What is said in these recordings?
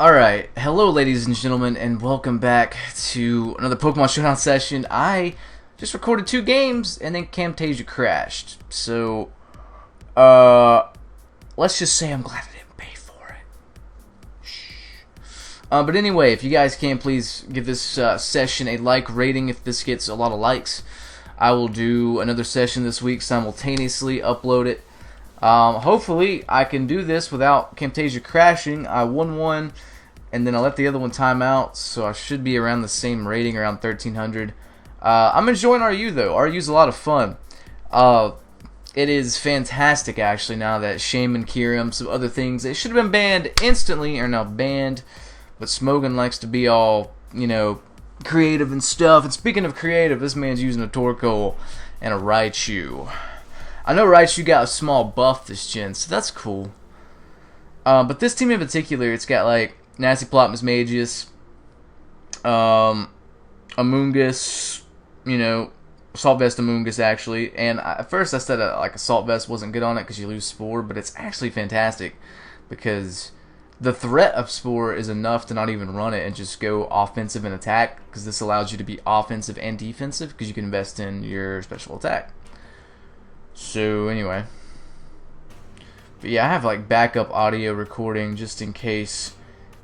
Alright, hello ladies and gentlemen, and welcome back to another Pokemon Showdown session. I just recorded 2 games, and then Camtasia crashed. So, let's just say I'm glad I didn't pay for it. Shh. But anyway, if you guys can, please give this session a like rating if this gets a lot of likes. I will do another session this week simultaneously, upload it. Hopefully I can do this without Camtasia crashing. I won one, and then I let the other one time out, so I should be around the same rating, around 1300. I'm enjoying RU though. RU's a lot of fun. It is fantastic actually now that Shaman, Kyurem, some other things that should have been banned instantly are now banned. But Smogon likes to be all, creative and stuff. And speaking of creative, this man's using a Torkoal and a Raichu. I know Raichu got a small buff this gen, so that's cool. But this team in particular, it's got like Nasty Plot, Mismagius, Amoonguss, Assault Vest Amoonguss actually. And at first I said like Assault Vest wasn't good on it because you lose Spore, but it's actually fantastic because the threat of Spore is enough to not even run it and just go offensive and attack, because this allows you to be offensive and defensive because you can invest in your special attack. So anyway, but yeah, I have like backup audio recording just in case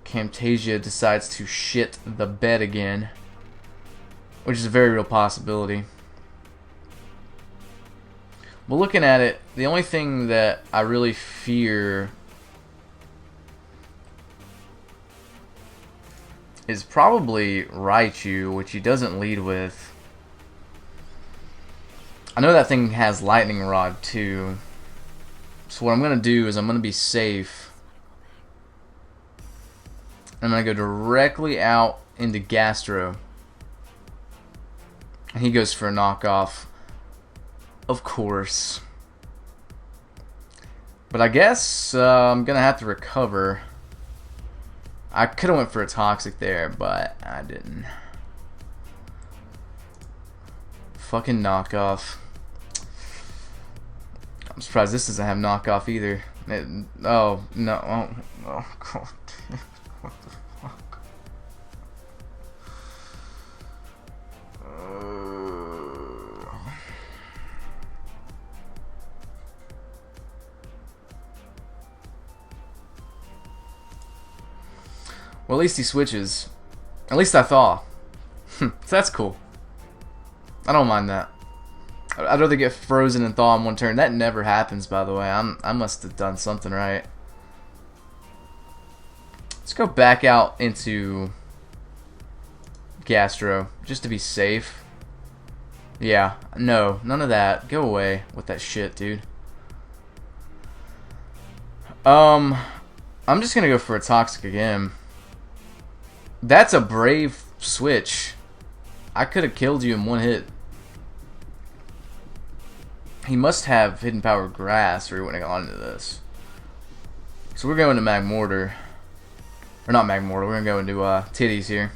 Camtasia decides to shit the bed again, which is a very real possibility. But looking at it, the only thing that I really fear is probably Raichu, which he doesn't lead with. I know that thing has Lightning Rod too. So what I'm going to do is I'm going to be safe. I'm going to go directly out into Gastro. And he goes for a knockoff. Of course. But I guess I'm going to have to recover. I could have went for a Toxic there, but I didn't. Fucking knockoff. I'm surprised this doesn't have knockoff either. Oh, no. Oh, God. What the fuck? Well, at least he switches. At least I thaw. So that's cool. I don't mind that. I'd rather get frozen and thaw in one turn. That never happens, by the way. I must have done something right. Let's go back out into Gastro, just to be safe. Yeah, no, none of that. Go away with that shit, dude. I'm just gonna go for a Toxic again. That's a brave switch. I could have killed you in one hit. He must have Hidden Power Grass or he wouldn't have gone into this. So we're going to Magmortar. Or not Magmortar, we're going to go into Titties here.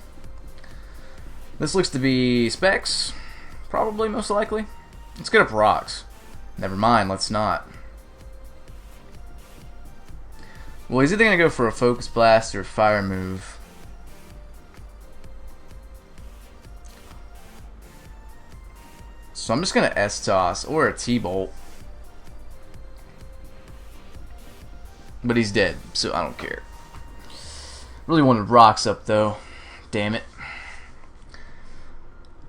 This looks to be Specs. Probably, most likely. Let's get up Rocks. Never mind, let's not. Well, he's either going to go for a Focus Blast or a Fire move. So I'm just going to S-Toss or a T-Bolt. But he's dead, so I don't care. Really wanted Rocks up, though. Damn it.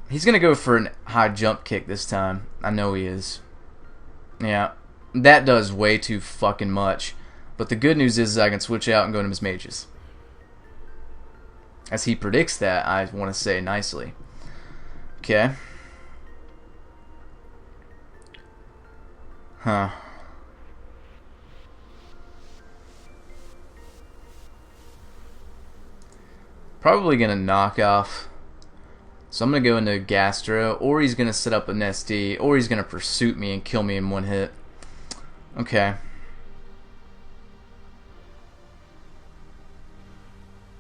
He's going to go for a high jump kick this time. I know he is. Yeah, that does way too fucking much. But the good news is I can switch out and go to Mismagius. As he predicts that, I want to say nicely. Okay. Huh. Probably gonna knock off. So I'm gonna go into Gastro, or he's gonna set up an SD, or he's gonna pursuit me and kill me in one hit. Okay.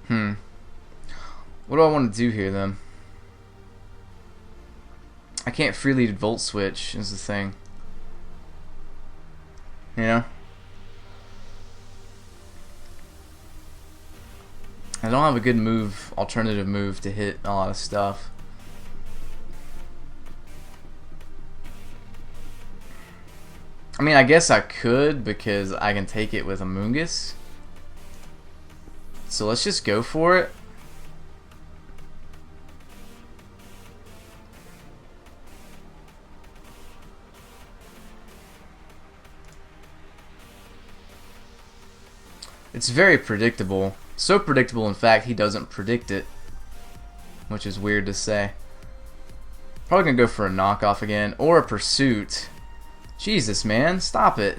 What do I want to do here then? I can't freely Volt Switch is the thing. You know? I don't have a good move, alternative move to hit a lot of stuff. I mean, I guess I could because I can take it with Amoonguss. So let's just go for it. It's very predictable. So predictable, in fact, he doesn't predict it. Which is weird to say. Probably gonna go for a knockoff again. Or a pursuit. Jesus, man. Stop it.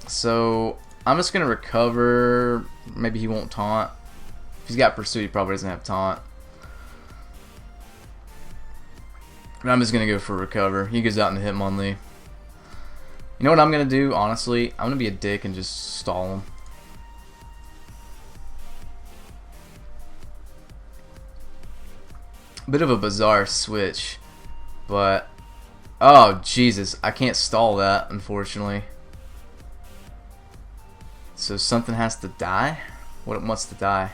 So, I'm just gonna recover. Maybe he won't taunt. If he's got pursuit, he probably doesn't have taunt. And I'm just gonna go for recover. He goes out in the Hitmonlee. You know what I'm gonna do, honestly? I'm gonna be a dick and just stall him. Bit of a bizarre switch, but oh Jesus, I can't stall that, unfortunately. So something has to die? What must to die?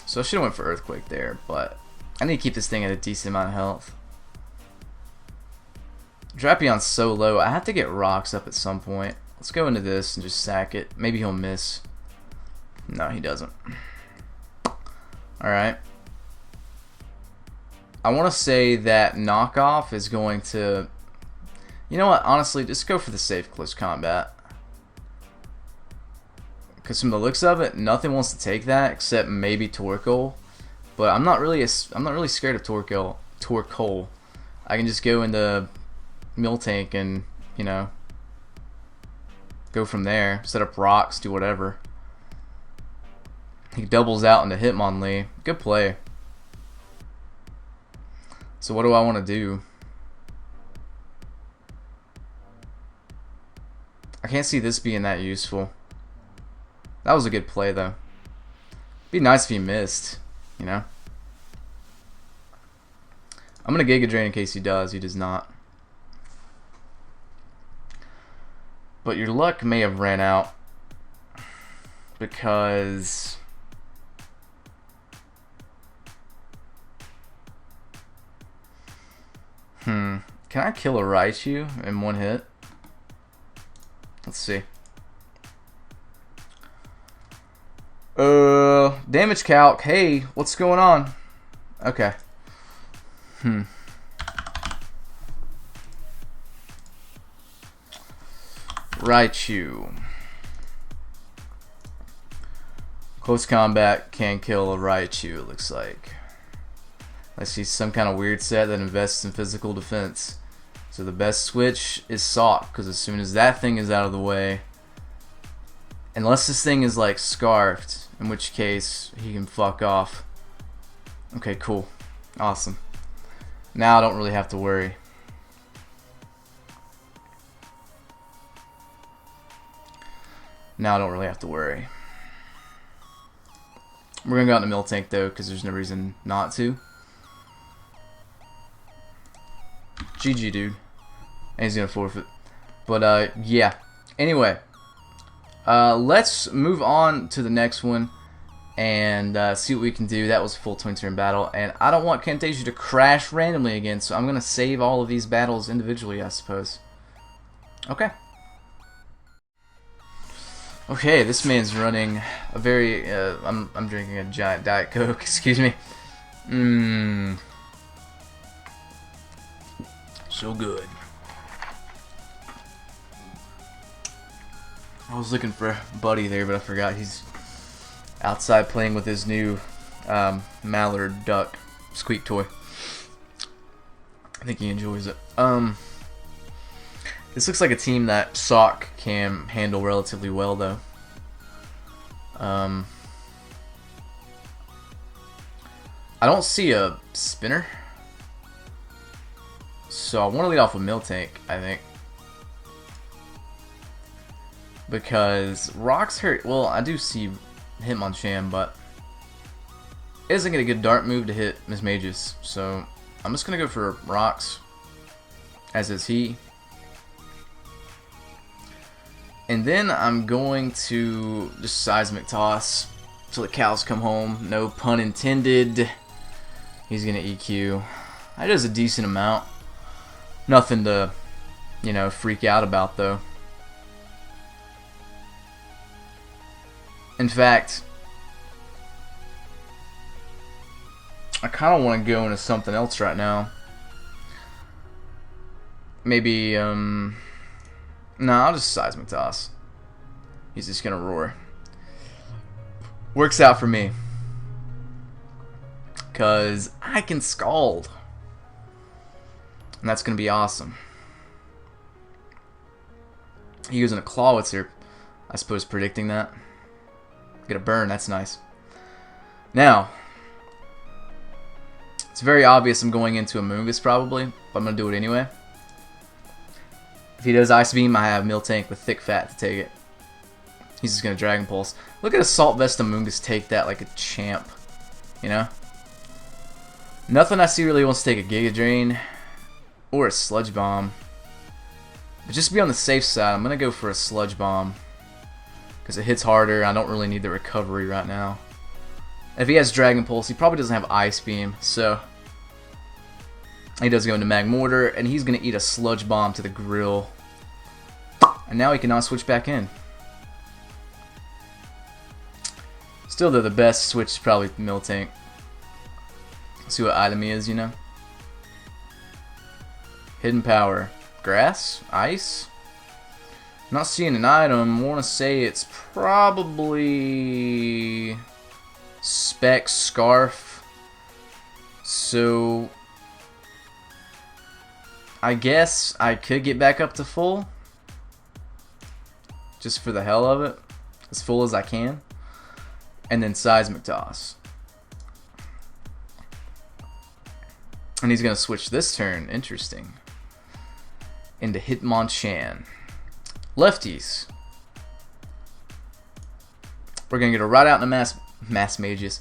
So I should have went for Earthquake there, but I need to keep this thing at a decent amount of health. Drapeon's so low, I have to get rocks up at some point. Let's go into this and just sack it. Maybe he'll miss. No, he doesn't. Alright. I want to say that knockoff is going to... You know what, honestly, just go for the safe close combat. Because from the looks of it, nothing wants to take that except maybe Torkoal. But I'm not really scared of Torkoal. I can just go into Miltank and, you know, go from there. Set up rocks, do whatever. He doubles out into Hitmonlee. Good play. So what do I want to do? I can't see this being that useful. That was a good play, though. Be nice if he missed, you know? I'm going to Giga Drain in case he does. He does not. But your luck may have ran out. Because... Can I kill a Raichu in one hit? Let's see. Damage calc. Hey, what's going on? Okay. Raichu. Close combat can kill a Raichu, it looks like. I see some kind of weird set that invests in physical defense. So the best switch is Sock, because as soon as that thing is out of the way, unless this thing is like scarfed, in which case he can fuck off. Okay, cool. Awesome. Now I don't really have to worry. Now I don't really have to worry. We're gonna go out in the Miltank though, because there's no reason not to. GG, dude. And he's gonna forfeit. But yeah. Anyway, let's move on to the next one and see what we can do. That was a full 20-turn battle, and I don't want Camtasia to crash randomly again, so I'm gonna save all of these battles individually, I suppose. Okay. Okay, this man's running a very. I'm drinking a giant Diet Coke. Excuse me. So good. I was looking for Buddy there, but I forgot he's outside playing with his new mallard duck squeak toy. I think he enjoys it. This looks like a team that Sock can handle relatively well, though. I don't see a spinner. So I want to lead off with Miltank, I think. Because rocks hurt. Well, I do see Hitmonchan, but It doesn't get a good dart move to hit Miss Mages, so I'm just gonna go for rocks, as is he. And then I'm going to just seismic toss till the cows come home. No pun intended. He's gonna EQ. That does a decent amount. Nothing to, you know, freak out about though. In fact, I kind of want to go into something else right now. Maybe, no, I'll just seismic toss. He's just gonna roar. Works out for me. Because I can scald. And that's gonna be awesome. He using a Clawitzer, I suppose, predicting that. Get a burn, that's nice. Now, it's very obvious I'm going into Amoonguss probably, but I'm going to do it anyway. If he does Ice Beam, I have Miltank with Thick Fat to take it. He's just going to Dragon Pulse. Look at Assault Vest Amoonguss take that like a champ. You know? Nothing I see really wants to take a Giga Drain or a Sludge Bomb. But just to be on the safe side, I'm going to go for a Sludge Bomb. Because it hits harder. I don't really need the recovery right now. If he has Dragon Pulse, he probably doesn't have Ice Beam, so he does go into Magmortar, and he's going to eat a Sludge Bomb to the grill. And now he cannot switch back in. Still, though, the best switch is probably Miltank. See what item he is, you know? Hidden Power. Grass? Ice? Not seeing an item. I want to say it's probably Spec Scarf. So I guess I could get back up to full. Just for the hell of it. As full as I can. And then Seismic Toss. And he's going to switch this turn. Interesting. Into Hitmonchan. Lefties. We're going to get a right out in a Miss Mages.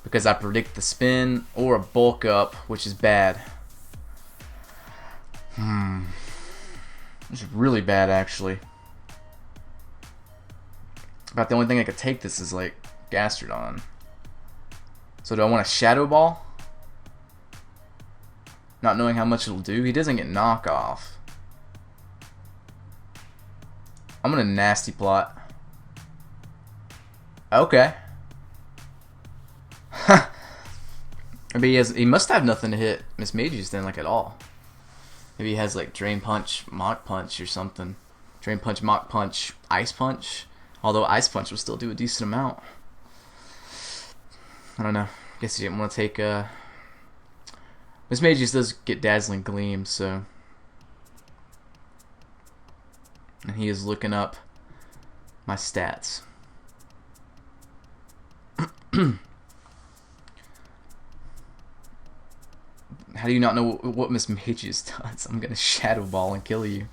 Because I predict the spin. Or a bulk up. Which is bad. It's really bad actually. About the only thing I could take this is like Gastrodon. So do I want a Shadow Ball? Not knowing how much it'll do. He doesn't get knockoff. I'm gonna Nasty Plot. Okay. Maybe he must have nothing to hit Miss Mages then, like at all. Maybe he has like Drain Punch, Mach Punch or something. Drain Punch, Mach Punch, Ice Punch. Although Ice Punch will still do a decent amount. I don't know. Guess he didn't want to take Miss Mages does get Dazzling Gleam, so. And he is looking up my stats. How do you not know what Miss Mages does? I'm gonna Shadow Ball and kill you.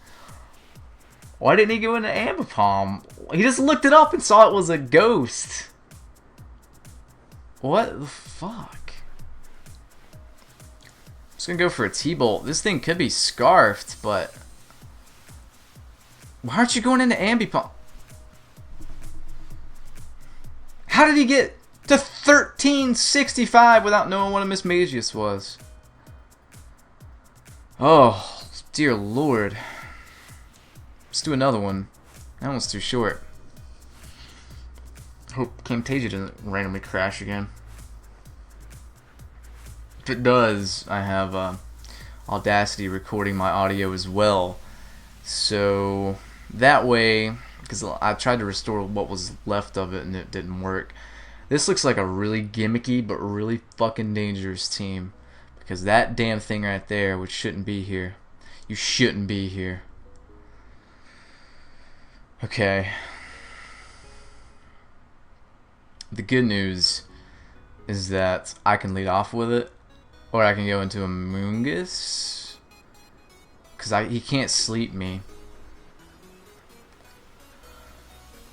Why didn't he go into Ambipom? He just looked it up and saw it was a ghost. What the fuck? I'm just gonna go for a T-Bolt. This thing could be scarfed, but why aren't you going into Ambipom? How did he get to 1365 without knowing what a Miss Mages was? Oh, dear lord. Let's do another one. That one's too short. Hope Camtasia doesn't randomly crash again. If it does, I have Audacity recording my audio as well. So that way, because I tried to restore what was left of it and it didn't work. This looks like a really gimmicky but really fucking dangerous team. Because that damn thing right there, which shouldn't be here. You shouldn't be here. Okay. The good news is that I can lead off with it. Or I can go into Amoonguss. Because he can't sleep me.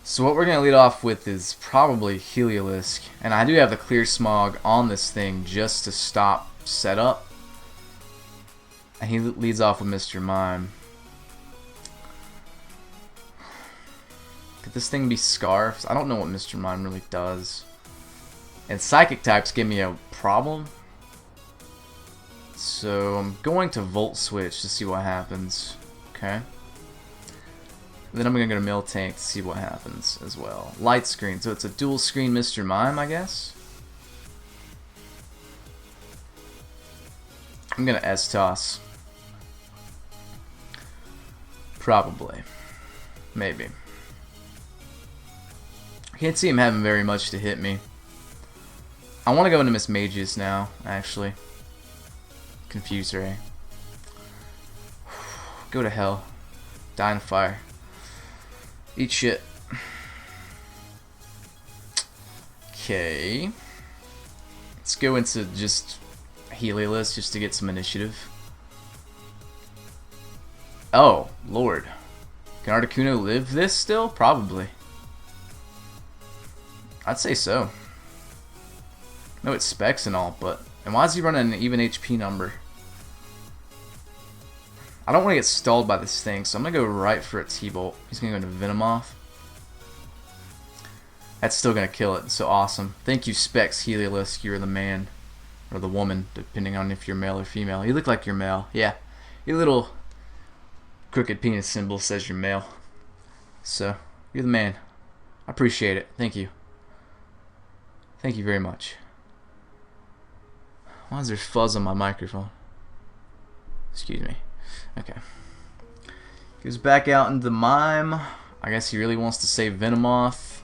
So what we're going to lead off with is probably Heliolisk. And I do have the Clear Smog on this thing just to stop setup. And he leads off with Mr. Mime. Could this thing be Scarfs? I don't know what Mr. Mime really does. And Psychic types give me a problem. So I'm going to Volt Switch to see what happens. Okay. Then I'm going to go to Mill Tank to see what happens as well. Light Screen. So it's a dual screen Mr. Mime, I guess. I'm going to S-Toss. Probably. Maybe. I can't see him having very much to hit me. I want to go into Miss Mages now, actually. Confuse Ray. Go to hell. Die in fire. Eat shit. Okay. Let's go into just Heliolisk just to get some initiative. Oh, Lord. Can Articuno live this still? Probably. I'd say so. No, it's specs and all, but... And why is he running an even HP number? I don't want to get stalled by this thing, so I'm going to go right for a T-Bolt. He's going to go into Venomoth. That's still going to kill it, so awesome. Thank you, Specs Heliolisk. You're the man. Or the woman, depending on if you're male or female. You look like you're male. Yeah. Your little crooked penis symbol says you're male. So, you're the man. I appreciate it. Thank you. Thank you very much. Why is there fuzz on my microphone? Excuse me. Okay. Goes back out into the Mime. I guess he really wants to save Venomoth.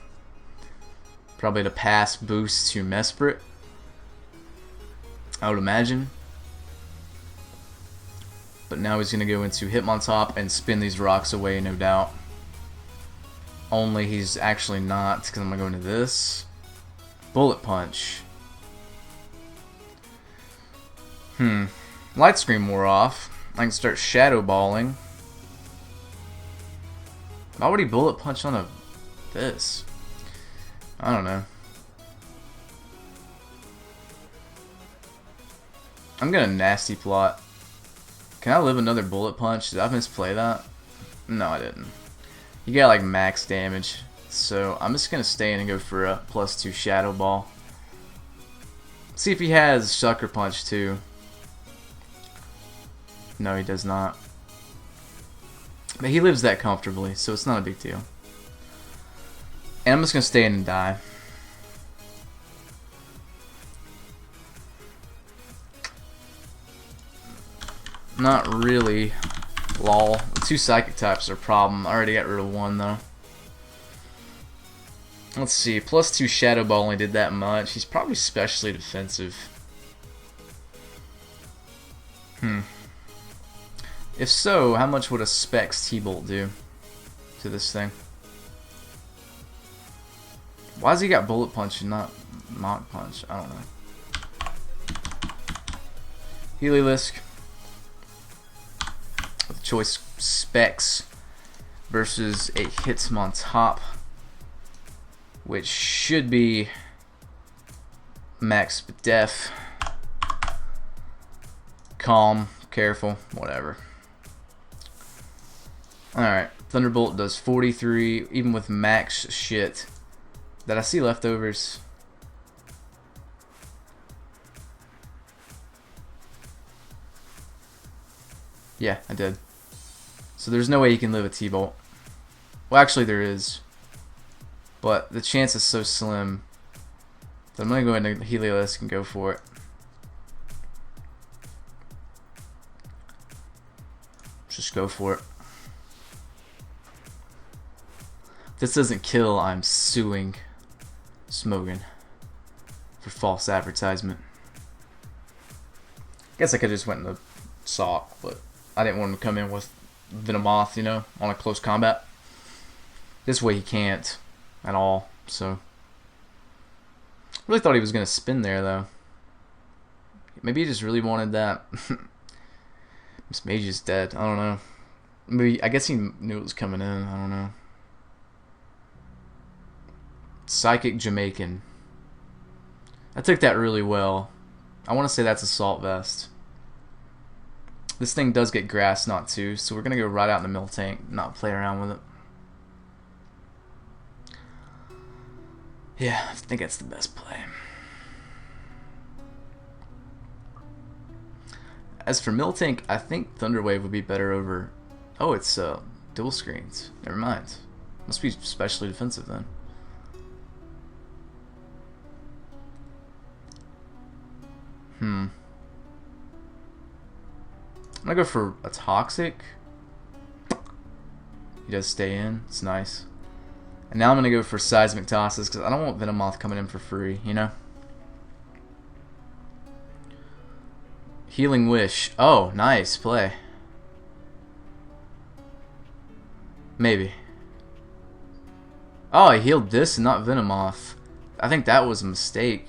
Probably to pass boost to Mesprit, I would imagine. But now he's going to go into Hitmontop and spin these rocks away, no doubt. Only he's actually not, because I'm going to go into this. Bullet Punch. Light Screen wore off. I can start Shadow Balling. Why would he Bullet Punch on this? I don't know. I'm gonna Nasty Plot. Can I live another Bullet Punch? Did I misplay that? No, I didn't. You got like max damage. So I'm just gonna stay in and go for a +2 Shadow Ball. See if he has Sucker Punch too. No, he does not. But he lives that comfortably, so it's not a big deal. And I'm just going to stay in and die. Not really. Lol. The 2 Psychic types are a problem. I already got rid of 1 though. Let's see. +2 Shadow Ball only did that much. He's probably specially defensive. If so, how much would a Specs T-Bolt do to this thing? Why has he got Bullet Punch and not Mach Punch? I don't know. Heliolisk with choice Specs versus a Hitmontop, which should be max def, calm, careful, whatever. Alright, Thunderbolt does 43, even with max shit. Did I see leftovers? Yeah, I did. So there's no way you can live a T-Bolt. Well, actually there is. But the chance is so slim that I'm going to go into Heliolisk and go for it. Just go for it. If this doesn't kill, I'm suing Smogan for false advertisement. Guess I could have just went in the Sock, but I didn't want him to come in with Venomoth, you know, on a close combat. This way he can't at all, so. Really thought he was going to spin there, though. Maybe he just really wanted that. Miss Mage is dead. I don't know. Maybe, I guess he knew it was coming in. I don't know. Psychic Jamaican. I took that really well. I want to say that's Assault Vest. This thing does get grass knot too, so we're going to go right out in the mill tank, not play around with it. Yeah, I think that's the best play. As for mill tank, I think Thunderwave would be better over... Oh, it's dual screens. Never mind. Must be especially defensive then. I'm gonna go for a Toxic. He does stay in. It's nice. And now I'm gonna go for Seismic Tosses because I don't want Venomoth coming in for free, you know? Healing Wish. Oh, nice play. Maybe. Oh, he healed this and not Venomoth. I think that was a mistake.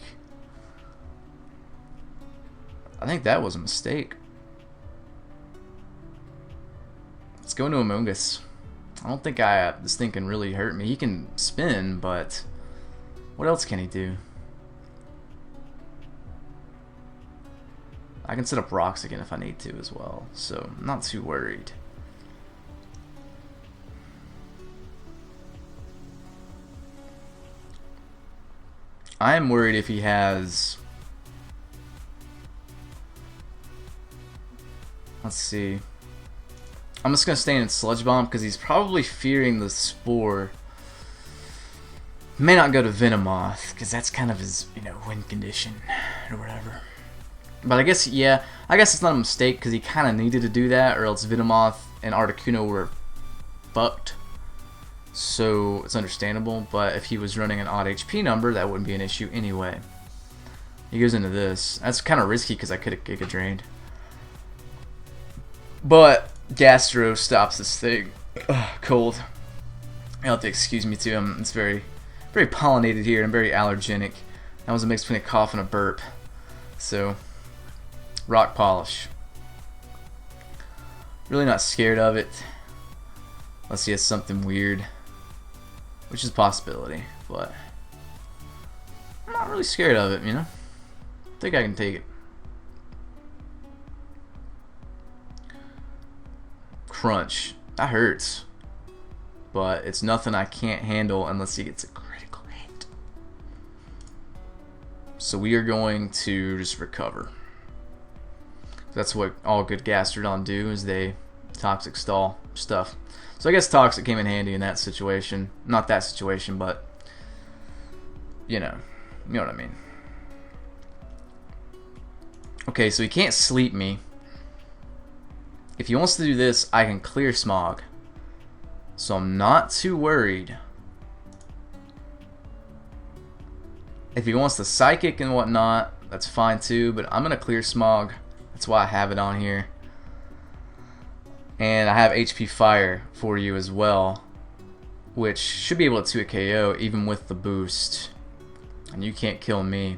Let's go into Amoonguss. I don't think this thing can really hurt me. He can spin, but what else can he do? I can set up rocks again if I need to as well, so I'm not too worried. I am worried if he has... Let's see. I'm just going to stay in Sludge Bomb because he's probably fearing the Spore. May not go to Venomoth because that's kind of his, you know, win condition or whatever. But I guess, yeah, I guess it's not a mistake because he kind of needed to do that or else Venomoth and Articuno were fucked. So it's understandable, but if he was running an odd HP number, that wouldn't be an issue anyway. He goes into this. That's kind of risky because I could have Giga Drained. But Gastro stops this thing. Ugh, cold. You'll have to excuse me too. It's very pollinated here and very allergenic. That was a mix between a cough and a burp. So, rock polish. Really not scared of it. Unless he has something weird. Which is a possibility, but I'm not really scared of it, you know? I think I can take it. Crunch. That hurts. But it's nothing I can't handle unless he gets a critical hit. So we are going to just recover. That's what all good Gastrodon do, is they Toxic stall stuff. So I guess Toxic came in handy in that situation. Not that situation, but you know what I mean. Okay, so he can't sleep me. If he wants to do this, I can clear Smog. So I'm not too worried. If he wants the Psychic and whatnot, that's fine too, but I'm going to clear Smog. That's why I have it on here. And I have HP Fire for you as well, which should be able to 2-hit KO even with the boost. And you can't kill me.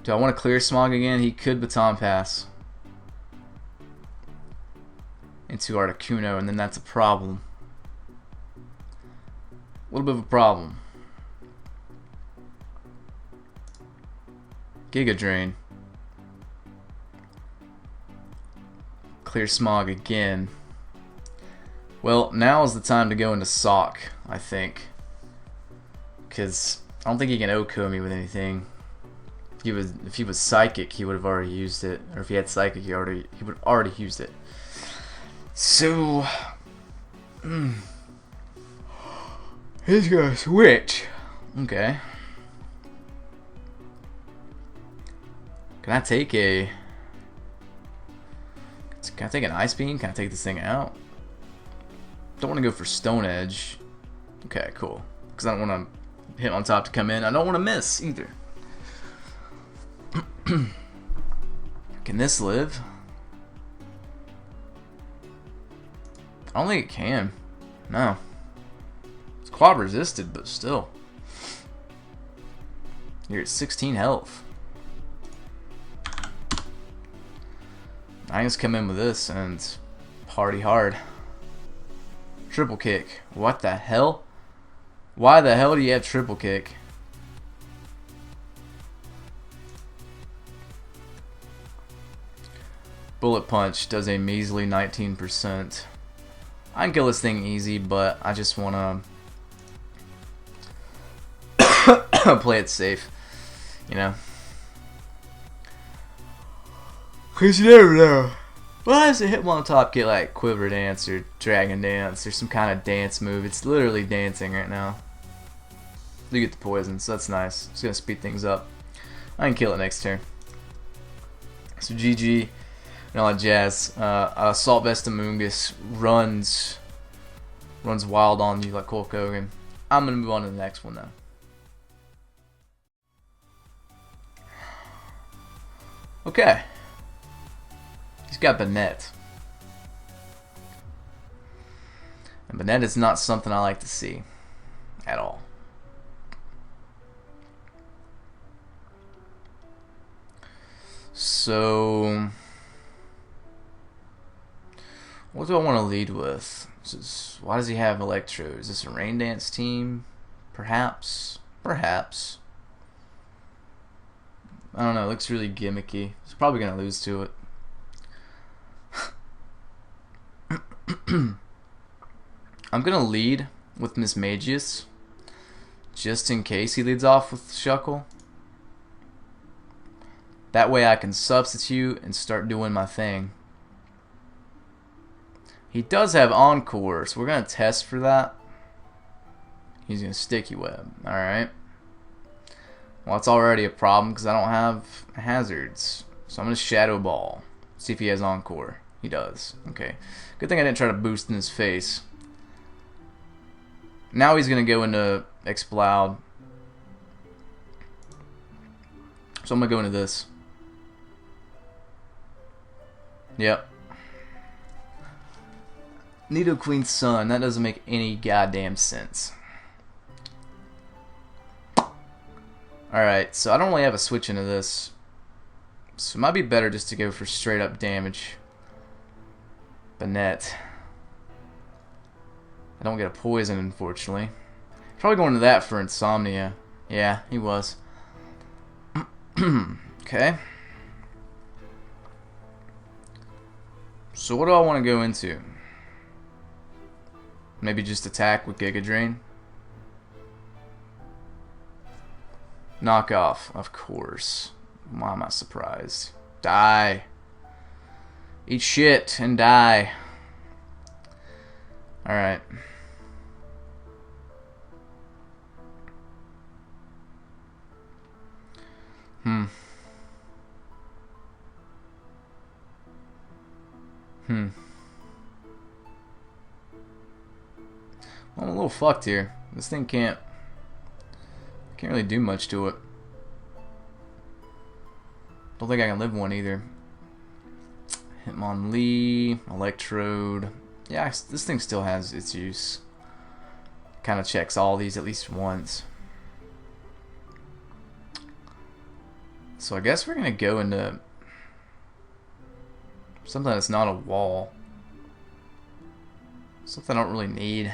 Do I want to clear Smog again? He could Baton Pass into Articuno, and then that's a problem. A little bit of a problem. Giga Drain. Clear Smog again. Well, now is the time to go into Sock, I think. Because I don't think he can OHKO me with anything. If he was Psychic, he would have already used it. Or if he had Psychic, he would have already used it. So he's gonna switch. Okay. Can I take an Ice Beam? Can I take this thing out? Don't want to go for Stone Edge. Okay, cool. Because I don't want to hit on top to come in. I don't want to miss either. Can this live? I don't think it can. No. It's quad resisted, but still. You're at 16 health. I just come in with this and party hard. Triple kick. What the hell? Why the hell do you have triple kick? Bullet punch does a measly 19%. I can kill this thing easy, but I just want to play it safe, you know. Cause you never know. Why does a Hitmontop get like Quiver Dance or Dragon Dance or some kind of dance move? It's literally dancing right now. You get the poison, so that's nice. It's gonna speed things up. I can kill it next turn. So GG and all that jazz. Assault Vest Amoonguss runs wild on you like Hulk Hogan. I'm gonna move on to the next one now. Okay. He's got Banette. And Banette is not something I like to see at all. So, what do I want to lead with? Why does he have Electro? Is this a Rain Dance team? Perhaps. Perhaps. I don't know. It looks really gimmicky. He's probably going to lose to it. I'm going to lead with Miss Magius, just in case he leads off with Shuckle. That way I can substitute and start doing my thing. He does have Encore, so we're going to test for that. He's going to Sticky Web. Alright. Well, it's already a problem because I don't have hazards. So I'm going to Shadow Ball. See if he has Encore. He does. Okay. Good thing I didn't try to boost in his face. Now he's going to go into Exploud. So I'm going to go into this. Yep. Nidoqueen Sun. That doesn't make any goddamn sense. Alright, so I don't really have a switch into this. So it might be better just to go for straight up damage. Banette. I don't get a poison, unfortunately. Probably going to that for Insomnia. Yeah, he was. Okay. So what do I want to go into? Maybe just attack with Giga Drain? Knock off, of course. Why am I surprised? Die. Eat shit and die. Alright. Well, I'm a little fucked here. This thing can't really do much to it. Don't think I can live one either. Hitmonlee, Electrode. Yeah, this thing still has its use. Kind of checks all these at least once. So I guess we're gonna go into something that's not a wall. Something I don't really need.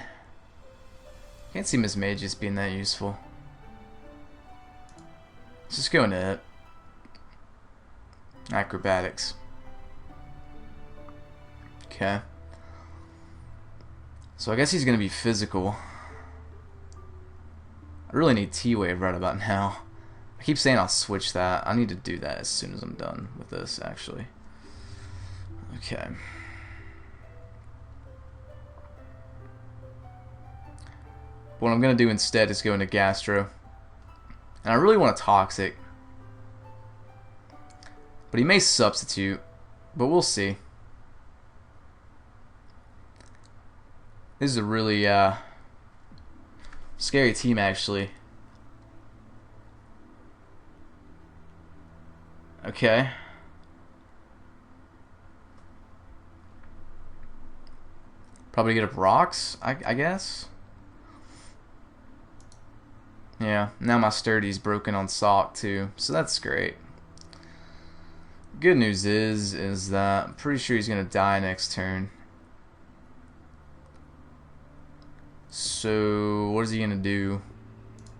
Can't see Miss Magius being that useful. Let's just go into it. Acrobatics. Okay. So I guess he's gonna be physical. I really need T-Wave right about now. I keep saying I'll switch that. I need to do that as soon as I'm done with this, actually. Okay. What I'm going to do instead is go into Gastro. And I really want a Toxic. But he may substitute. But we'll see. This is a really scary team, actually. Okay. Probably get up rocks, I guess. Yeah, now my Sturdy's broken on Sock too, so that's great. Good news is that I'm pretty sure he's gonna die next turn. So what is he gonna do?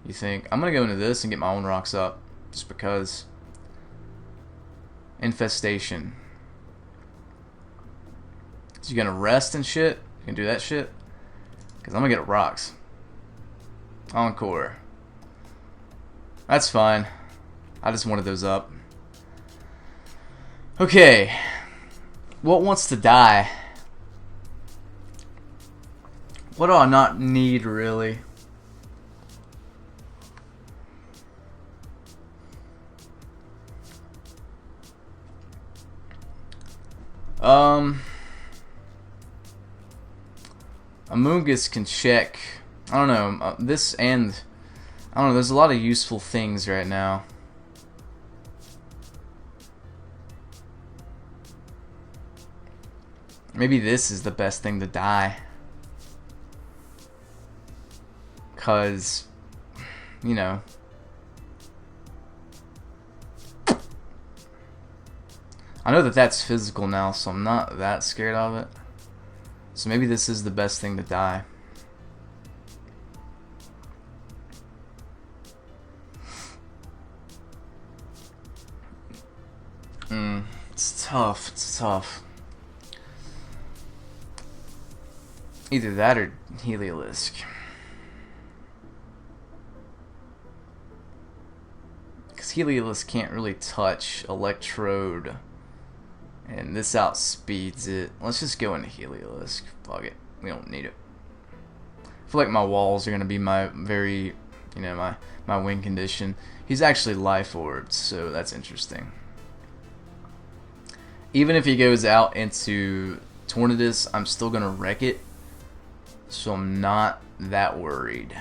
You think? I'm gonna go into this and get my own rocks up, just because. Infestation. Is he gonna rest and shit? You can do that shit? Because I'm gonna get rocks. Encore. That's fine. I just wanted those up. Okay. What wants to die? What do I not need, really? Amoonguss can check. I don't know. This and I don't know. There's a lot of useful things right now. Maybe this is the best thing to die. Cause, you know. I know that that's physical now, so I'm not that scared of it. So maybe this is the best thing to die. It's tough. It's tough. Either that or Heliolisk. Because Heliolisk can't really touch Electrode. And this outspeeds it. Let's just go into Heliolisk. Fuck it. We don't need it. I feel like my walls are going to be my very, you know, my win condition. He's actually life orbed, so that's interesting. Even if he goes out into Tornadus, I'm still going to wreck it. So I'm not that worried.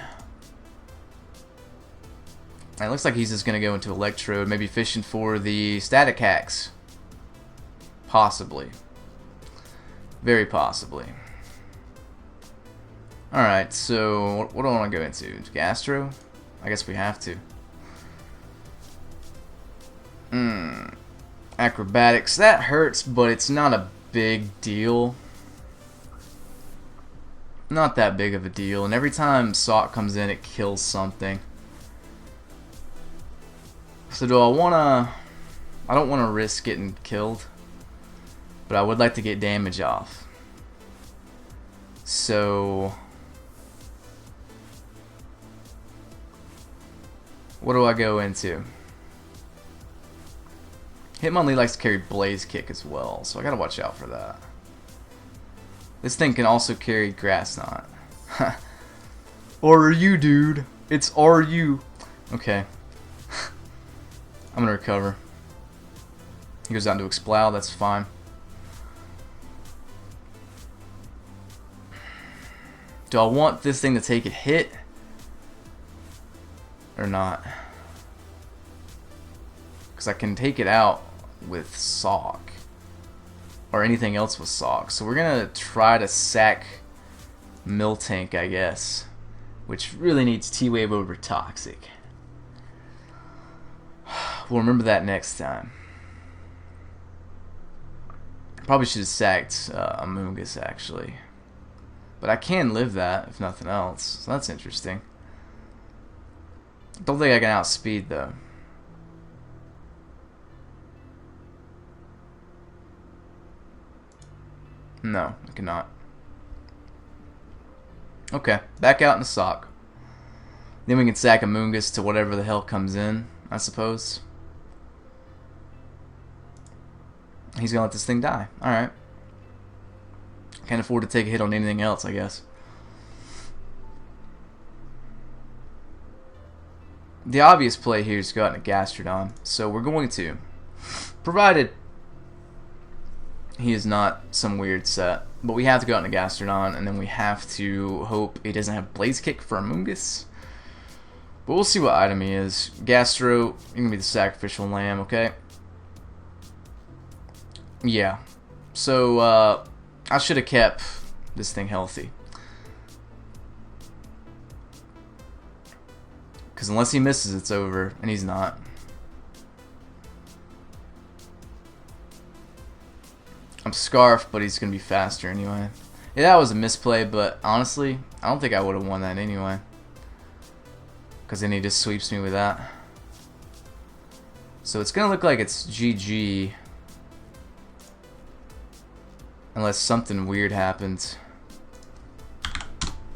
And it looks like he's just going to go into Electrode, maybe fishing for the Static Hacks. Possibly. Very possibly. Alright, so what do I want to go into? Gastro? I guess we have to. Acrobatics. That hurts, but it's not a big deal. Not that big of a deal. And every time Sock comes in, it kills something. So do I want to... I don't want to risk getting killed. But I would like to get damage off. So... what do I go into? Hitmonlee likes to carry Blaze Kick as well, so I gotta watch out for that. This thing can also carry Grass Knot. Or you, dude. It's RU. Okay. I'm gonna recover. He goes down to Exploud, that's fine. Do I want this thing to take a hit? Or not? Because I can take it out with Sock. Or anything else with Sock. So we're going to try to sack Miltank, I guess. Which really needs T-Wave over Toxic. We'll remember that next time. Probably should have sacked Amoonguss, actually. But I can live that, if nothing else. So that's interesting. Don't think I can outspeed, though. No, I cannot. Okay, back out in the Sock. Then we can sack Amoonguss to whatever the hell comes in, I suppose. He's gonna let this thing die. Alright. Can't afford to take a hit on anything else, I guess. The obvious play here is to go out in a Gastrodon. So we're going to. Provided he is not some weird set. But we have to go out in a Gastrodon, and then we have to hope he doesn't have Blaze Kick for Amoonguss. But we'll see what item he is. Gastro, you're going to be the Sacrificial Lamb, okay? Yeah. So, I should have kept this thing healthy. Because unless he misses, it's over. And he's not. I'm Scarf, but he's going to be faster anyway. Yeah, that was a misplay, but honestly, I don't think I would have won that anyway. Because then he just sweeps me with that. So it's going to look like it's GG. Unless something weird happens.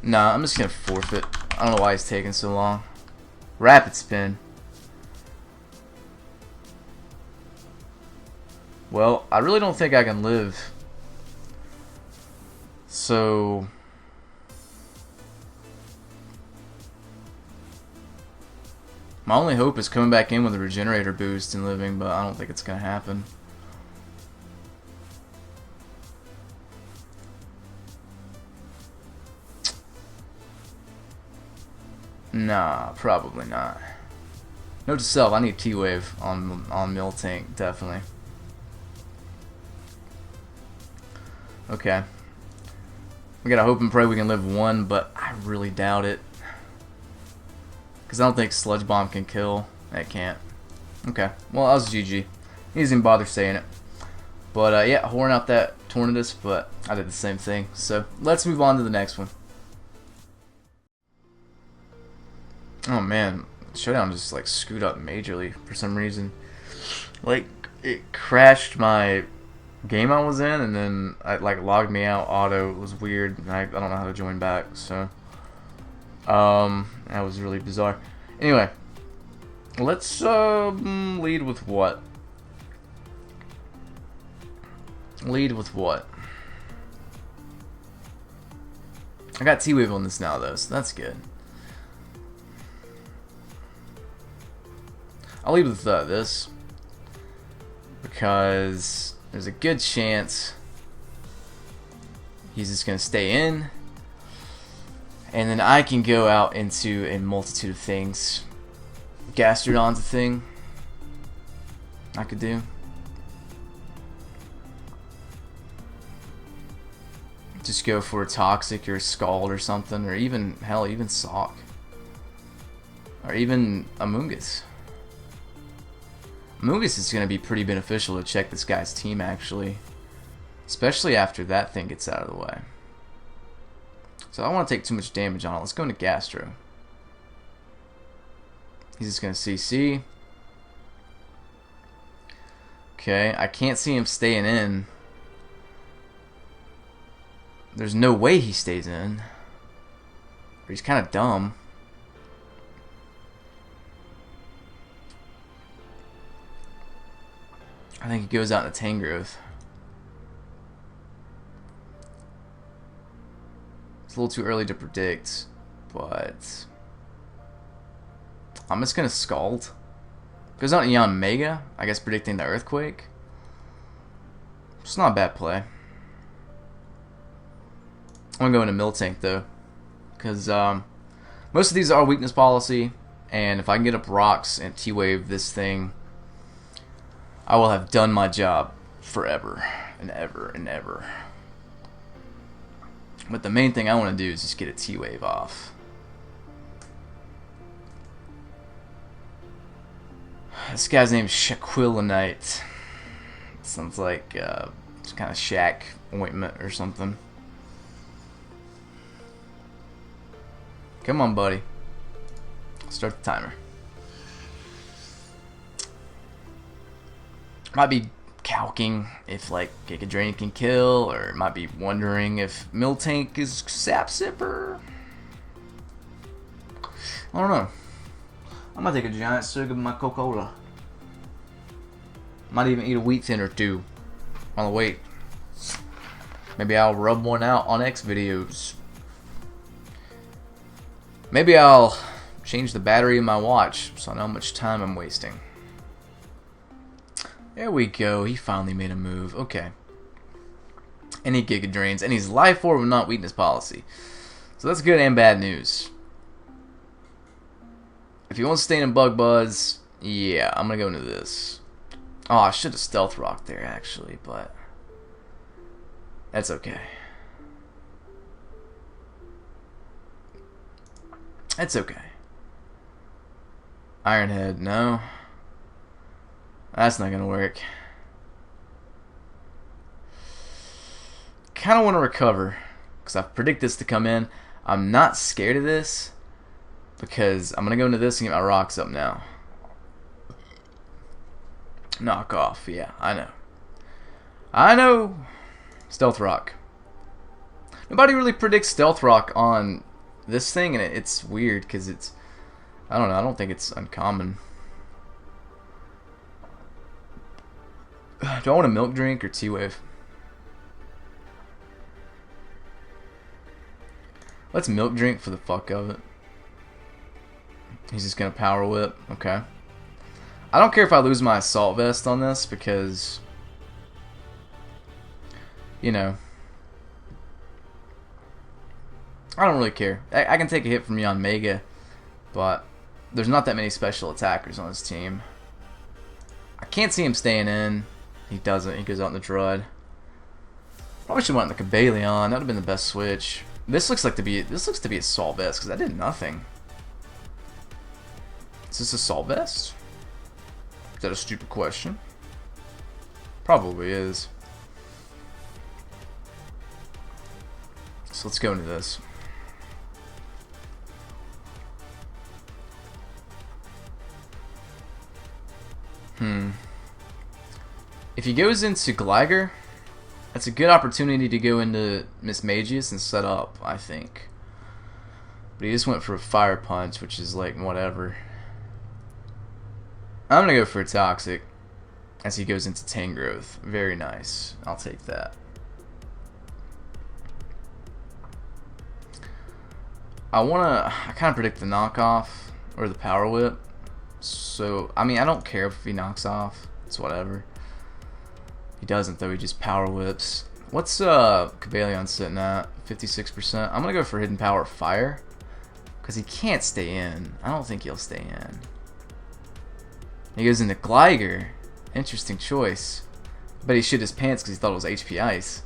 Nah, I'm just going to forfeit. I don't know why he's taking so long. Rapid spin. Well, I really don't think I can live. So my only hope is coming back in with a regenerator boost and living, but I don't think it's gonna happen. Nah, probably not. Note to self, I need T-Wave on Miltank, definitely. Okay. We gotta hope and pray we can live one, but I really doubt it. Because I don't think Sludge Bomb can kill. It can't. Okay. Well, that was GG. He doesn't even bother saying it. But, yeah, horn out that Tornadus, but I did the same thing. So, let's move on to the next one. Oh, man. Showdown just, like, screwed up majorly for some reason. Like, it crashed my game I was in, and then it like logged me out auto. It was weird, and I don't know how to join back, so that was really bizarre. Anyway, let's lead with what? Lead with what? I got T-Wave on this now though, so that's good. I'll lead with this because there's a good chance he's just going to stay in. And then I can go out into a multitude of things. Gastrodon's a thing I could do. Just go for a Toxic or a Scald or something. Or even, hell, even Sock. Or even Amoonguss. Amoonguss is going to be pretty beneficial to check this guy's team, actually. Especially after that thing gets out of the way. So I don't want to take too much damage on it. Let's go into Gastro. He's just going to CC. Okay, I can't see him staying in. There's no way he stays in. Or he's kind of dumb. I think he goes out into Tangrowth. It's a little too early to predict, but I'm just gonna Scald. Goes out Eon Mega, I guess predicting the Earthquake. It's not a bad play. I'm gonna go into Miltank though, because most of these are weakness policy, and if I can get up rocks and T-Wave this thing, I will have done my job forever and ever and ever. But the main thing I want to do is just get a T-Wave off. This guy's name is Shaquillanite. Sounds like some kind of Shaq ointment or something. Come on, buddy. Start the timer. Might be calcing if like Giga Drain can kill, or might be wondering if Miltank is Sap Sipper. I don't know. I might take a giant swig of my Coca-Cola. Might even eat a wheat thin or two on the way. Maybe I'll rub one out on X videos. Maybe I'll change the battery in my watch so I know how much time I'm wasting. There we go. He finally made a move. Okay. And he Giga Drains. And he's Life Orb and not Weakness Policy. So that's good and bad news. If you want to stay in Bug Buzz, yeah, I'm going to go into this. Oh, I should have Stealth Rocked there, actually, but that's okay. It's okay. Iron Head, no. That's not gonna work. kind of want to recover because I predict this to come in. I'm not scared of this because I'm going to go into this and get my rocks up now. Knock off. Yeah, I know. I know. Stealth rock. Nobody really predicts stealth rock on this thing, and it's weird because it's, I don't know, I don't think it's uncommon. Do I want a milk drink or T-Wave? Let's milk drink for the fuck of it. He's just gonna power whip. Okay. I don't care if I lose my assault vest on this because, you know, I don't really care. I can take a hit from you on Mega, but there's not that many special attackers on his team. I can't see him staying in. He doesn't. He goes out in the Druid. Probably should have went in the Cabaleon. That would have been the best switch. This looks to be assault vest because I did nothing. Is this assault vest? Is that a stupid question? Probably is. So let's go into this. If he goes into Gligar, that's a good opportunity to go into Miss Magius and set up, I think. But he just went for a Fire Punch, which is like whatever. I'm gonna go for a Toxic as he goes into Tangrowth. Very nice. I'll take that. I kind of predict the knockoff or the Power Whip. So, I mean, I don't care if he knocks off. It's whatever. He doesn't, though. He just Power Whips. What's Cabaleon sitting at? 56%. I'm going to go for Hidden Power Fire. Because he can't stay in. I don't think he'll stay in. He goes into Gligar. Interesting choice. But he shit his pants because he thought it was HP Ice.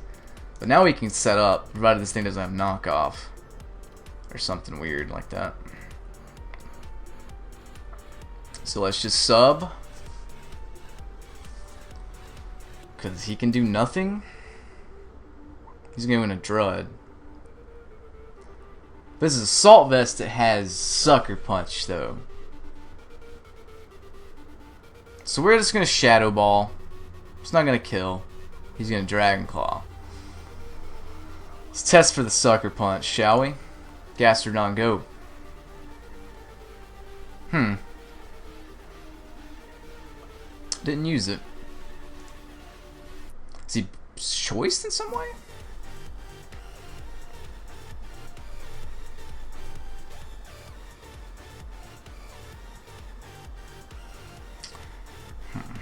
But now he can set up, provided this thing doesn't have knockoff. Or something weird like that. So let's just sub. Because he can do nothing. He's going to Druid. This is Assault Vest that has Sucker Punch, though. So we're just going to Shadow Ball. It's not going to kill. He's going to Dragon Claw. Let's test for the Sucker Punch, shall we? Gastrodon, go. Didn't use it. Is he choiced in some way?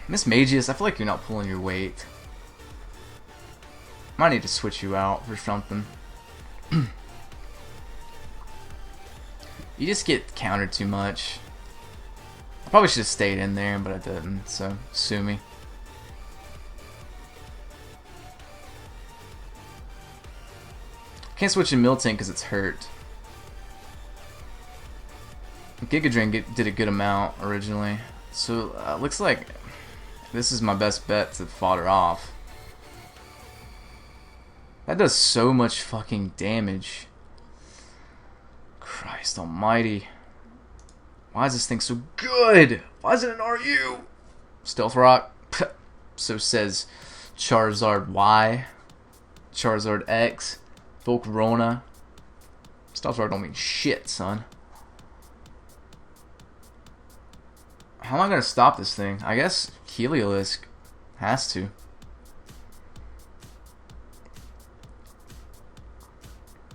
Miss Magius, I feel like you're not pulling your weight. Might need to switch you out for something. You just get countered too much. I probably should have stayed in there, but I didn't, so sue me. Can't switch in Miltank because it's hurt. Giga Drain did a good amount originally, so looks like this is my best bet to fodder off. That does so much fucking damage. Christ almighty. Why is this thing so good? Why is it an RU? Stealth Rock? So says Charizard Y. Charizard X. Volcarona. Stealth Rock don't mean shit, son. How am I gonna stop this thing? I guess Heliolisk has to.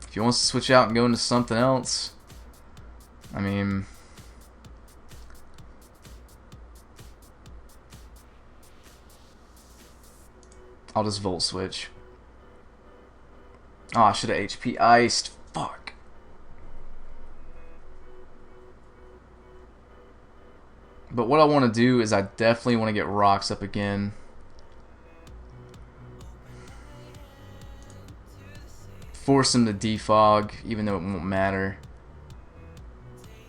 If he wants to switch out and go into something else, I mean, I'll just Volt Switch. Oh, I should have HP Iced. Fuck. But what I want to do is I definitely want to get rocks up again. Force him to defog, even though it won't matter.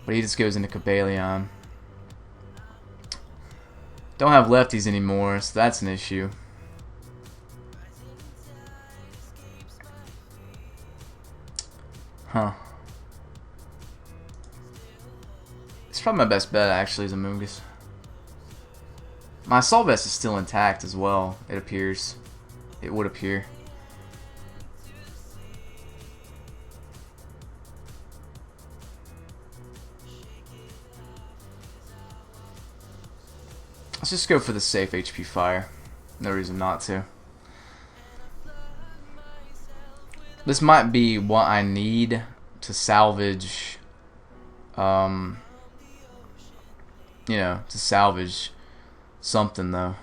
But he just goes into Cabaleon. Don't have lefties anymore, so that's an issue. Huh. It's probably my best bet, actually, is Amoonguss. My Assault Vest is still intact as well, it appears. It would appear. Let's just go for the safe HP fire. No reason not to. This might be what I need to salvage, you know, to salvage something though.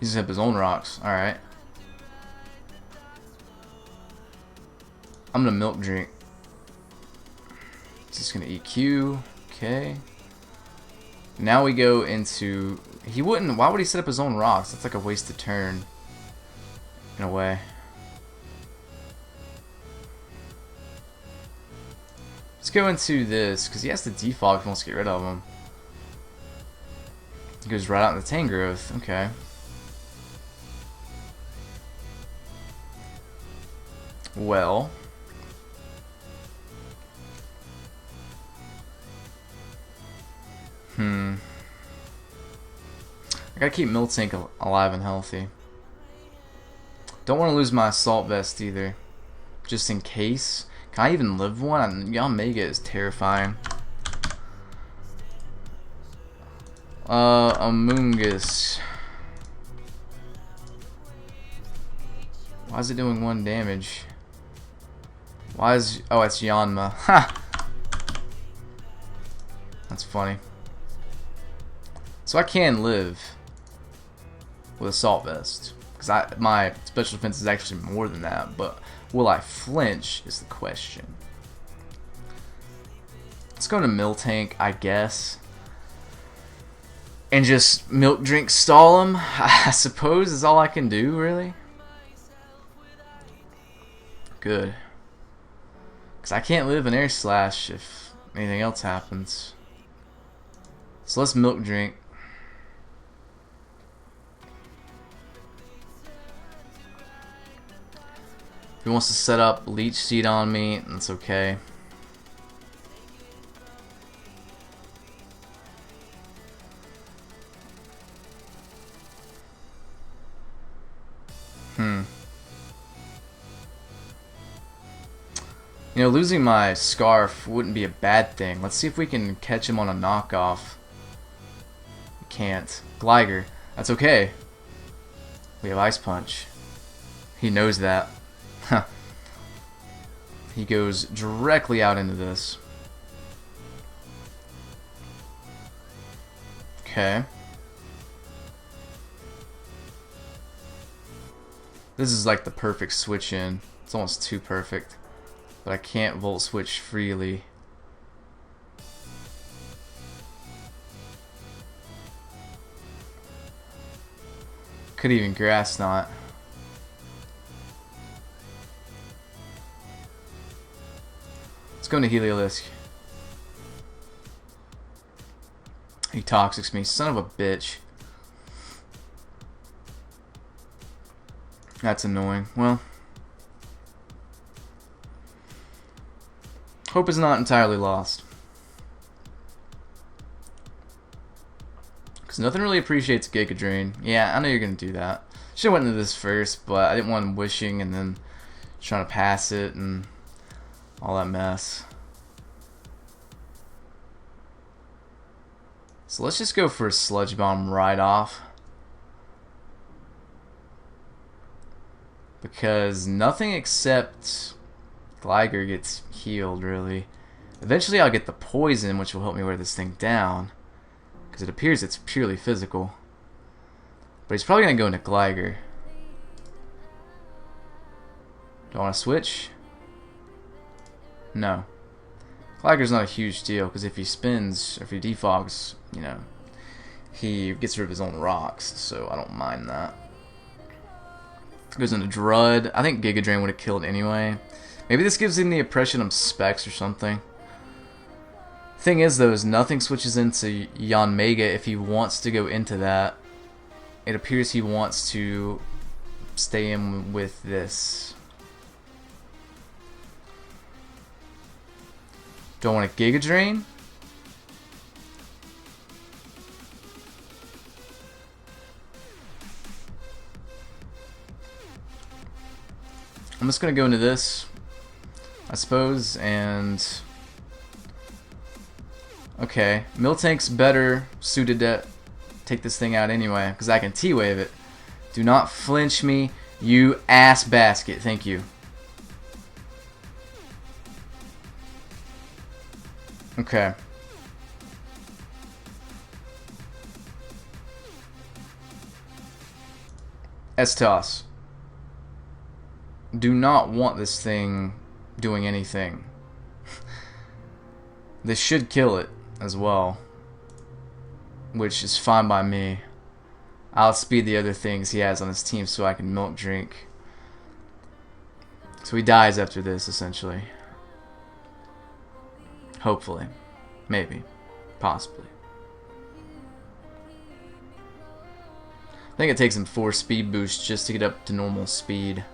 He's up his own rocks. Alright. I'm gonna milk drink. Just gonna EQ. Okay. Now we go into... He wouldn't... Why would he set up his own rocks? That's like a wasted turn. In a way. Let's go into this, because he has to defog if he wants to get rid of them. He goes right out in the Tangrowth. Okay. Well... I gotta keep Miltank alive and healthy. Don't want to lose my Assault Vest either. Just in case. Can I even live one? Yanmega is terrifying. Amoonguss. Why is it doing 1 damage? Why is... Oh, it's Yanma. Ha! That's funny. So I can live with Assault Vest, because my special defense is actually more than that, but will I flinch is the question. Let's go to Miltank, I guess, and just milk drink stall him, I suppose is all I can do, really. Good. Because I can't live an Air Slash if anything else happens. So let's milk drink. If he wants to set up Leech Seed on me, that's okay. You know, losing my Scarf wouldn't be a bad thing. Let's see if we can catch him on a knockoff. We can't. Gligar. That's okay. We have Ice Punch. He knows that. He goes directly out into this. Okay. This is like the perfect switch in. It's almost too perfect. But I can't Volt Switch freely. Could even Grass Knot. Let's go into Heliolisk. He Toxics me, son of a bitch. That's annoying. Well, hope is not entirely lost. Because nothing really appreciates Giga Drain. Yeah, I know you're going to do that. Should have went into this first, but I didn't want him wishing and then trying to pass it and all that mess. So let's just go for a Sludge Bomb right off. Because nothing except Gligar gets healed, really. Eventually I'll get the Poison, which will help me wear this thing down. Because it appears it's purely physical. But he's probably going to go into Gligar. Do I want to switch? No. Gligar's not a huge deal, because if he spins, or if he defogs, you know, he gets rid of his own rocks, so I don't mind that. Goes into Drud. I think Giga Drain would have killed anyway. Maybe this gives him the impression of Specs or something. Thing is, though, is nothing switches into Yanmega if he wants to go into that. It appears he wants to stay in with this. Do I want a Giga Drain? I'm just gonna go into this, I suppose, and okay, Miltank's better suited to take this thing out anyway, because I can T-Wave it. Do not flinch me, you ass basket. Thank you. Okay. S-Toss. Do not want this thing doing anything. This should kill it as well, which is fine by me. I'll speed the other things he has on his team so I can milk drink. So he dies after this, essentially. Hopefully. Maybe. Possibly. I think it takes him 4 speed boosts just to get up to normal speed.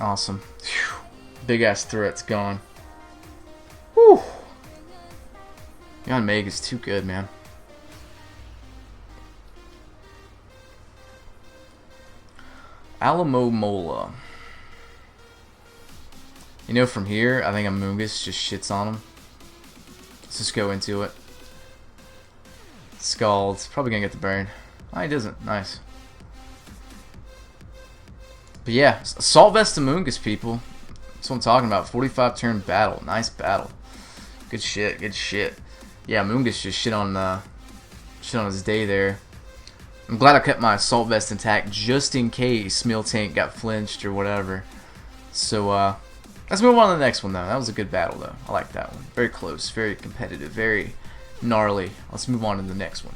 Awesome. Whew. Big ass threat's gone. Whew. Yon Meg is too good, man. Alamomola. You know, from here, I think Amoonguss just shits on him. Let's just go into it. Scald's probably gonna get the burn. Oh, he doesn't. Nice. But yeah, Assault Vest Amoonguss, people. That's what I'm talking about. 45 turn battle. Nice battle. Good shit. Good shit. Yeah, Amoonguss just shit on his day there. I'm glad I kept my Assault Vest intact just in case Miltank got flinched or whatever. So, let's move on to the next one, though. That was a good battle, though. I like that one. Very close. Very competitive. Very gnarly. Let's move on to the next one.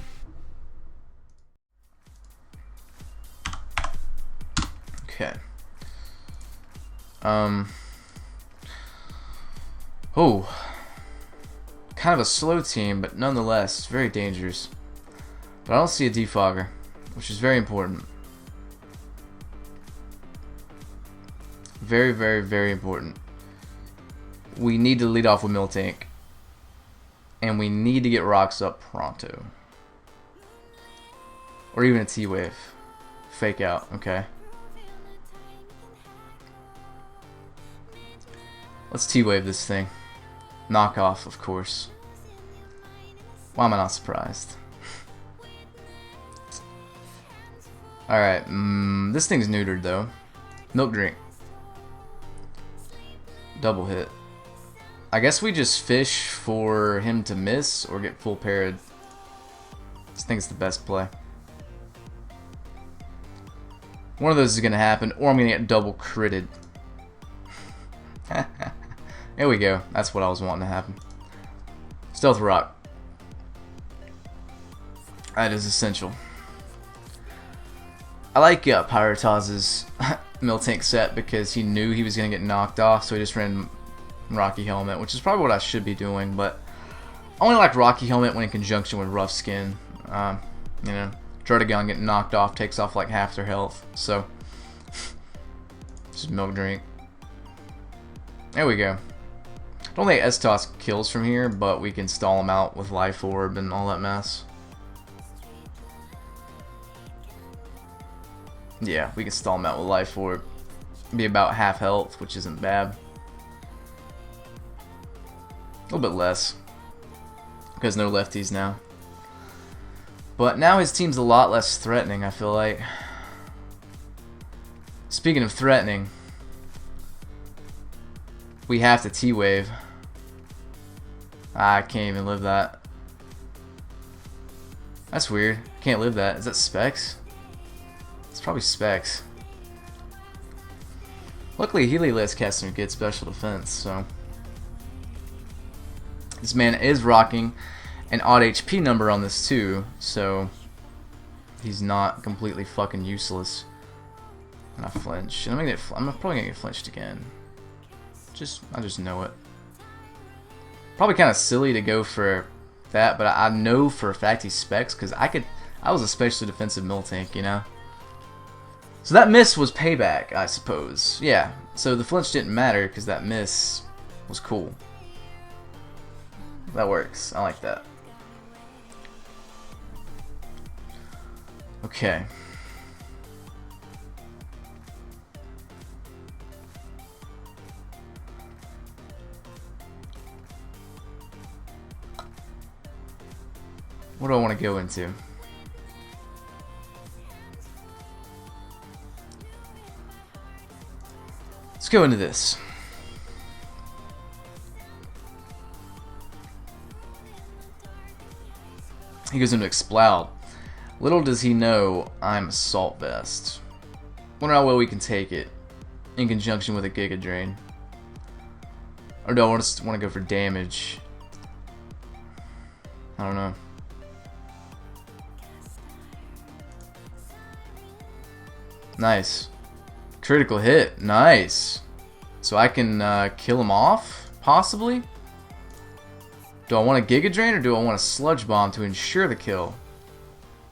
Okay. Oh. Kind of a slow team, but nonetheless, very dangerous. But I don't see a defogger, which is very important. Very, very, very important. We need to lead off with Miltank. And we need to get rocks up pronto. Or even a T-Wave. Fake out, okay. Let's T-Wave this thing. Knockoff, of course. Why am I not surprised? Alright, this thing's neutered though. Milk drink. Double hit. I guess we just fish for him to miss or get full parried. This thing's the best play. One of those is going to happen, or I'm going to get double critted. There we go. That's what I was wanting to happen. Stealth Rock. That is essential. I like Pyrotaz's Miltank set because he knew he was going to get knocked off, so he just ran Rocky Helmet, which is probably what I should be doing, but I only like Rocky Helmet when in conjunction with Rough Skin. You know, Druddigon getting knocked off takes off like half their health, so just milk drink. There we go. I don't think S-Toss kills from here, but we can stall him out with Life Orb and all that mess. Yeah, we can stall him out with Life Orb. Be about half health, which isn't bad. A little bit less. Because no lefties now. But now his team's a lot less threatening, I feel like. Speaking of threatening, we have to T-Wave. I can't even live that. That's weird. Can't live that. Is that Specs? It's probably Specs. Luckily, Healy lets cast some good special defense, so. This man is rocking an odd HP number on this too, so he's not completely fucking useless. And I flinch. And I'm probably gonna get flinched again. I just know it. Probably kind of silly to go for that, but I know for a fact he's Specs because I was especially defensive Miltank, you know. So that miss was payback, I suppose. Yeah, so the flinch didn't matter because that miss was cool. That works. I like that. Okay. What do I want to go into? Let's go into this. He goes into Explode. Little does he know I'm Assault Vest. Wonder how well we can take it in conjunction with a Giga Drain. Or do I want to go for damage? I don't know. Nice. Critical hit. Nice. So I can kill him off, possibly? Do I want a Giga Drain or do I want a Sludge Bomb to ensure the kill?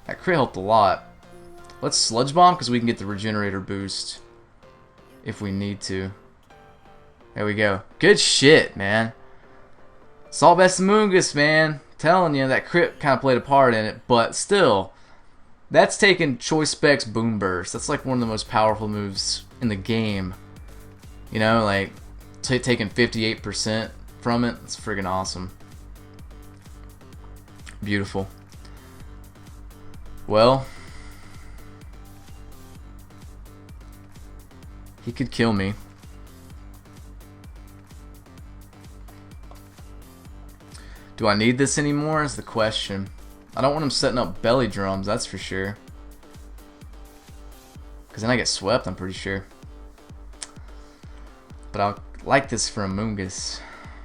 That crit helped a lot. Let's Sludge Bomb because we can get the Regenerator boost if we need to. There we go. Good shit, man. Assault Vest Amoonguss, man. Telling you, that crit kind of played a part in it, but still. That's taking Choice Specs Boom Burst. That's like one of the most powerful moves in the game. You know, like taking 58% from it. It's friggin' awesome. Beautiful. Well, he could kill me. Do I need this anymore is the question. I don't want him setting up belly drums, that's for sure. Because then I get swept, I'm pretty sure. But I like this for Amoonguss,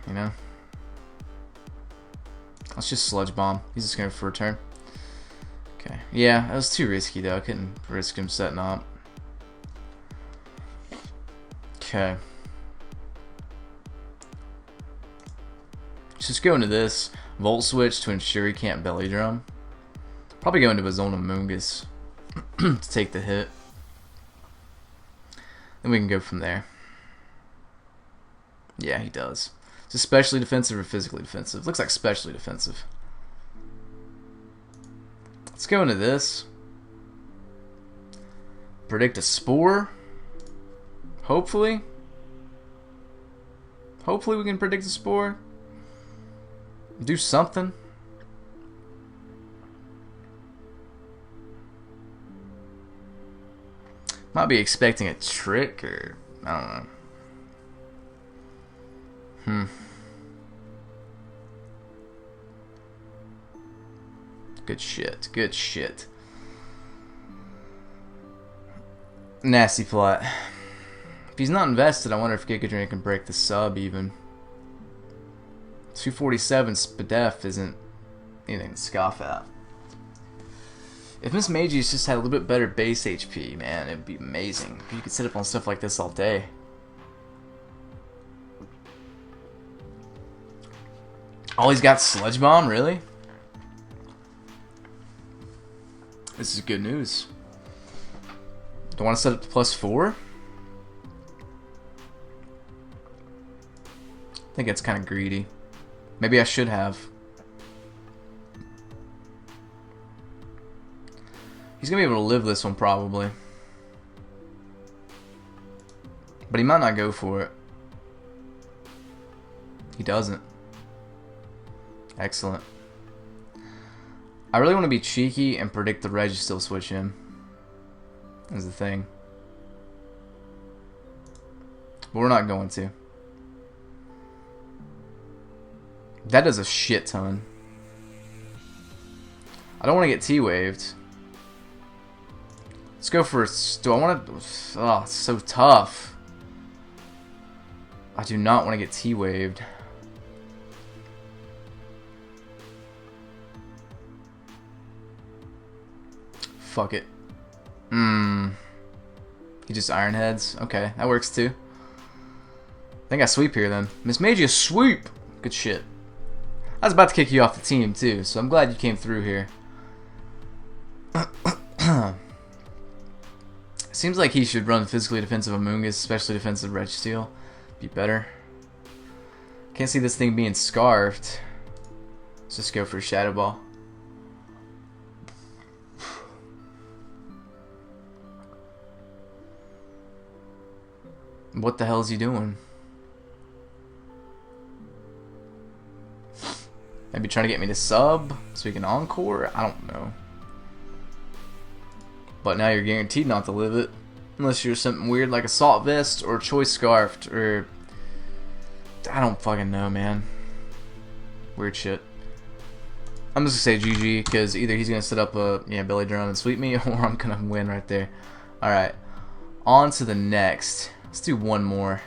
you know? Let's just Sludge Bomb. He's just going for a turn. Okay. Yeah, that was too risky though. I couldn't risk him setting up. Okay. Let's just go into this. Volt Switch to ensure he can't belly drum. Probably go into his own Amoonguss to take the hit. Then we can go from there. Yeah, he does. Is it specially defensive or physically defensive? Looks like specially defensive. Let's go into this. Predict a Spore. Hopefully. Hopefully we can predict a Spore. Do something. Might be expecting a trick or I don't know. Good shit. Good shit. Nasty plot. If he's not invested, I wonder if Giga Drain can break the sub even. 247 Spadef isn't anything to scoff at. If Miss Magius just had a little bit better base HP, man, it'd be amazing. You could sit up on stuff like this all day. Oh, he's got Sludge Bomb, really? This is good news. Do I want to set it to +4? I think it's kind of greedy. Maybe I should have. He's going to be able to live this one probably. But he might not go for it. He doesn't. Excellent. I really want to be cheeky and predict the Registeel switch in. Is the thing. But we're not going to. That does a shit ton. I don't want to get T-waved. Let's go for... Do I want to... Oh, it's so tough. I do not want to get T-waved. Fuck it. He just Iron Heads. Okay, that works too. I think I sweep here then. Miss Magi, sweep! Good shit. I was about to kick you off the team too, so I'm glad you came through here. Is Seems like he should run physically defensive Amoonguss, especially defensive Registeel. Be better. Can't see this thing being scarfed. Let's just go for a Shadow Ball. What the hell is he doing? Maybe trying to get me to sub so he can encore? I don't know. But now you're guaranteed not to live it. Unless you're something weird like Assault Vest or Choice Scarfed or... I don't fucking know, man. Weird shit. I'm just gonna say GG because either he's gonna set up a belly drum and sweep me, or I'm gonna win right there. Alright. On to the next. Let's do one more.